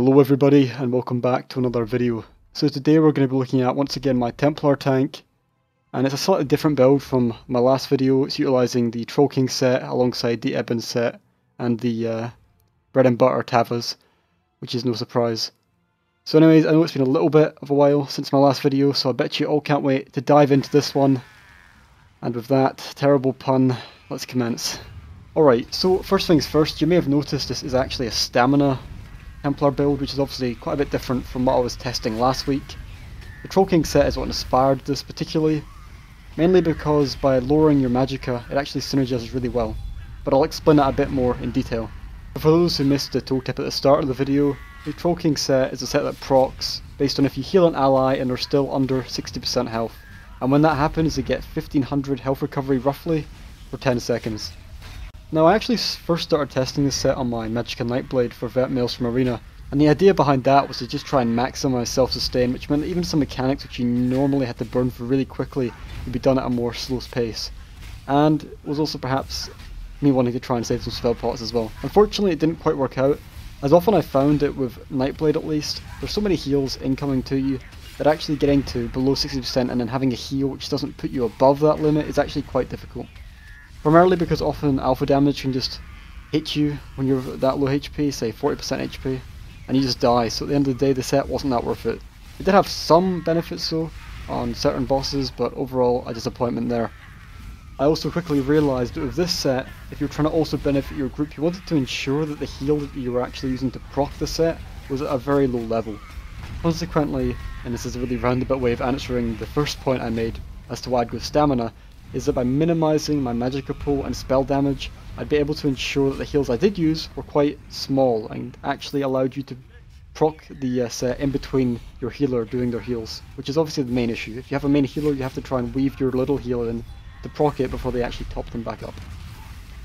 Hello everybody and welcome back to another video. So today we're going to be looking at once again my Templar tank, and it's a slightly different build from my last video. It's utilising the Troll King set alongside the Addons set and the bread and butter Tavas, which is no surprise. So anyways, I know it's been a little bit of a while since my last video, so I bet you all can't wait to dive into this one. And with that terrible pun, let's commence. Alright, so first things first, you may have noticed this is actually a stamina Templar build, which is obviously quite a bit different from what I was testing last week. The Troll King set is what inspired this particularly, mainly because by lowering your magicka it actually synergizes really well, but I'll explain that a bit more in detail. But for those who missed the tooltip at the start of the video, the Troll King set is a set that procs based on if you heal an ally and they're still under 60% health, and when that happens they get 1500 health recovery roughly for 10 seconds. Now I actually first started testing this set on my Magicka Nightblade for vet males from Arena, and the idea behind that was to just try and maximise self-sustain, which meant that even some mechanics which you normally had to burn for really quickly would be done at a more slow pace, and was also perhaps me wanting to try and save some spell pots as well. Unfortunately it didn't quite work out, as often I found it with Nightblade at least, there's so many heals incoming to you that actually getting to below 60% and then having a heal which doesn't put you above that limit is actually quite difficult. Primarily because often alpha damage can just hit you when you're that low HP, say 40% HP, and you just die, so at the end of the day the set wasn't that worth it. It did have some benefits though, on certain bosses, but overall a disappointment there. I also quickly realised that with this set, if you're trying to also benefit your group, you wanted to ensure that the heal that you were actually using to proc the set was at a very low level. Consequently, and this is a really roundabout way of answering the first point I made as to why I'd go stamina, is that by minimising my magicka pool and spell damage, I'd be able to ensure that the heals I did use were quite small and actually allowed you to proc the set in between your healer doing their heals, which is obviously the main issue. If you have a main healer, you have to try and weave your little heal in to proc it before they actually top them back up.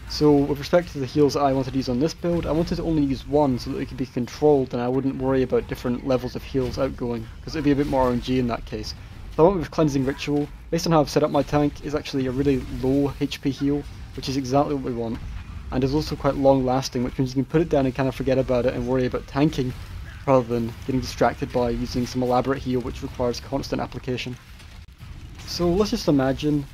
So with respect to the heals that I wanted to use on this build, I wanted to only use one so that it could be controlled and I wouldn't worry about different levels of heals outgoing, because it would be a bit more RNG in that case. So I went with Cleansing Ritual. Based on how I've set up my tank, is actually a really low HP heal, which is exactly what we want, and is also quite long lasting, which means you can put it down and kind of forget about it and worry about tanking rather than getting distracted by using some elaborate heal which requires constant application. So let's just imagine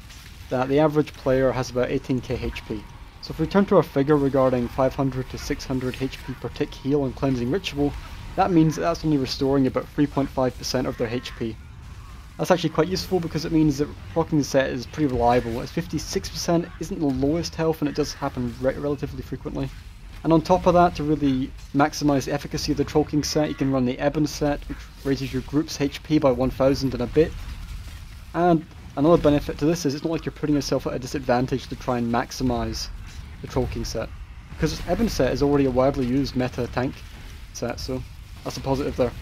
that the average player has about 18k HP. So if we turn to our figure regarding 500 to 600 HP per tick heal on Cleansing Ritual, that means that that's only restoring about 3.5% of their HP. That's actually quite useful because it means that proccing the set is pretty reliable, as 56% isn't the lowest health and it does happen relatively frequently. And on top of that, to really maximise the efficacy of the Troll King set, you can run the Addons set, which raises your group's HP by 1000 and a bit. And another benefit to this is it's not like you're putting yourself at a disadvantage to try and maximise the Troll King set, because this Addons set is already a widely used meta tank set, so that's a positive there.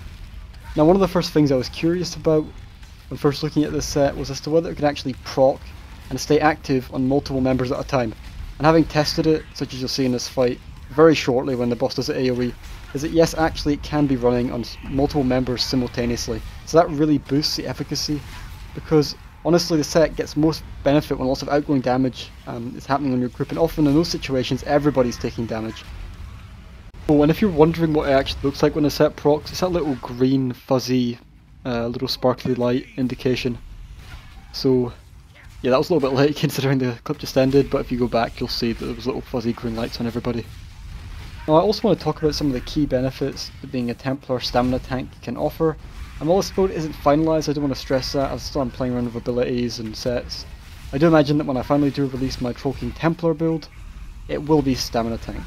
Now one of the first things I was curious about when first looking at this set was as to whether it could actually proc and stay active on multiple members at a time. And having tested it, such as you'll see in this fight very shortly when the boss does an AoE, is that yes, actually it can be running on multiple members simultaneously. So that really boosts the efficacy, because honestly the set gets most benefit when lots of outgoing damage is happening on your group, and often in those situations everybody's taking damage. Oh, and if you're wondering what it actually looks like when the set procs, it's that little green fuzzy little sparkly light indication. So yeah, that was a little bit late considering the clip just ended, but if you go back you'll see that there was little fuzzy green lights on everybody. Now I also want to talk about some of the key benefits that being a Templar stamina tank can offer. And while this build isn't finalised, I don't want to stress that, as still I'm playing around with abilities and sets. I do imagine that when I finally do release my Troll King Templar build, it will be stamina tank.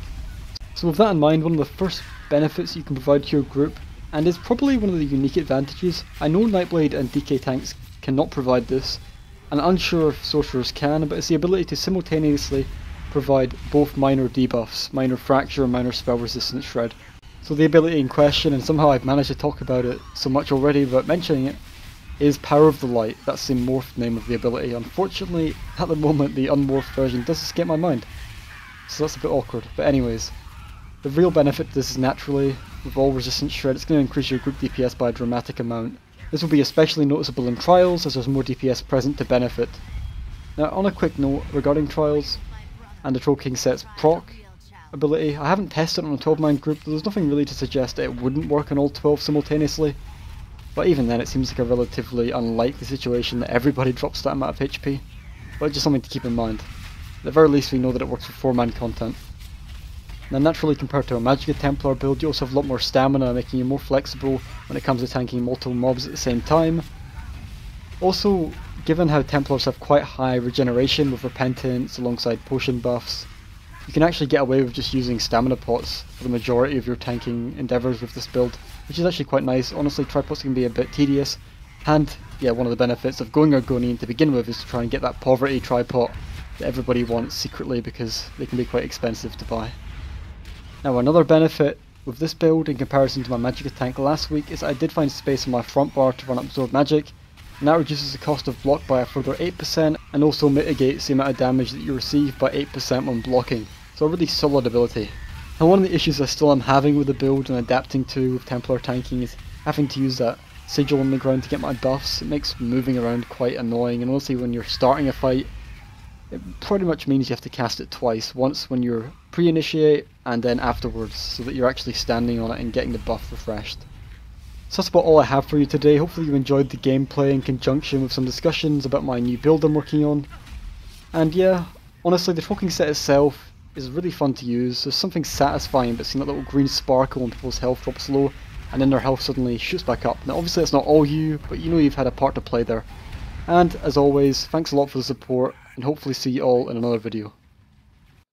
So with that in mind, one of the first benefits you can provide to your group, and is probably one of the unique advantages. I know Nightblade and DK tanks cannot provide this, and I'm unsure if sorcerers can, but it's the ability to simultaneously provide both minor debuffs, minor fracture and minor spell resistance shred. So the ability in question, and somehow I've managed to talk about it so much already without mentioning it, is Power of the Light. That's the morphed name of the ability. Unfortunately, at the moment the unmorphed version does escape my mind, so that's a bit awkward, but anyways. The real benefit to this is naturally, with all resistance shred, it's going to increase your group DPS by a dramatic amount. This will be especially noticeable in Trials, as there's more DPS present to benefit. Now on a quick note regarding Trials and the Troll King set's proc, ability. I haven't tested it on a 12-man group, but there's nothing really to suggest that it wouldn't work on all 12 simultaneously. But even then, it seems like a relatively unlikely situation that everybody drops that amount of HP. But just something to keep in mind. At the very least, we know that it works for 4-man content. Now, naturally, compared to a Magicka Templar build, you also have a lot more stamina, making you more flexible when it comes to tanking multiple mobs at the same time. Also, given how Templars have quite high regeneration with repentance alongside potion buffs, you can actually get away with just using stamina pots for the majority of your tanking endeavours with this build, which is actually quite nice. Honestly, tripots can be a bit tedious, and yeah, one of the benefits of going Argonian to begin with is to try and get that poverty tripot that everybody wants secretly, because they can be quite expensive to buy. Now, another benefit with this build in comparison to my Magicka tank last week is that I did find space on my front bar to run Absorb Magic, and that reduces the cost of block by a further 8% and also mitigates the amount of damage that you receive by 8% when blocking. So a really solid ability. And one of the issues I still am having with the build and adapting to with Templar tanking is having to use that sigil on the ground to get my buffs. It makes moving around quite annoying, and honestly when you're starting a fight, it pretty much means you have to cast it twice, once when you're pre-initiate and then afterwards, so that you're actually standing on it and getting the buff refreshed. So that's about all I have for you today. Hopefully you enjoyed the gameplay in conjunction with some discussions about my new build I'm working on. And yeah, honestly the Troll King set itself is really fun to use. There's something satisfying about seeing that little green sparkle when people's health drops low and then their health suddenly shoots back up. Now obviously it's not all you, but you know you've had a part to play there. And as always, thanks a lot for the support, and hopefully see you all in another video.